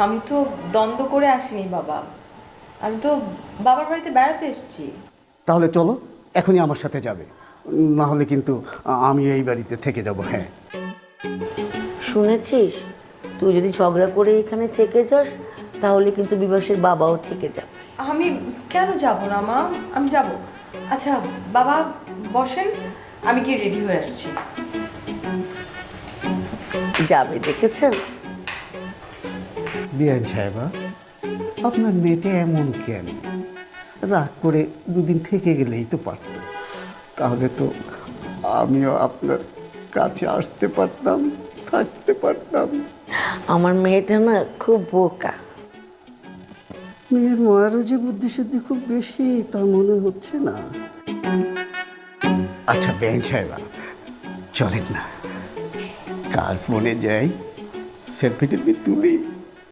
আমি তো দ্বন্দ্ব করে আসিনি বাবা, আমি তো বাবার বাড়িতে বেড়াতে এসেছি। তাহলে চলো, এখনই আমার সাথে যাবে, না হলে কিন্তু আমি এই বাড়িতে থেকে যাব। হ্যাঁ, শুনেছিস, তুই যদি ঝগড়া করে এখানে থেকে যাস তাহলে কিন্তু বিভাসের বাবাও থেকে যাবে। আমি কেন যাব না মা, আমি যাব। আচ্ছা বাবা বসেন, আমি কি রেডি হয়ে আসছি। যাবে, দেখেছেন? বিয়ান সাহেবা, আপনার মেয়েটা এমন কেন? রাগ করে দুদিন থেকে গেলেই তো পারত, তাহলে তো আমিও আপনার কাছে আসতে পারতাম, থাকতে পারতাম। আমার মেয়েটা না খুব বোকা। মেয়ের মায়েরও যে বুদ্ধিশুদ্ধি খুব বেশি তা মনে হচ্ছে না। আচ্ছা বেন সাহেবা, চলেন না কার ফোনে যাই, সেলফি টেলফি তুলি।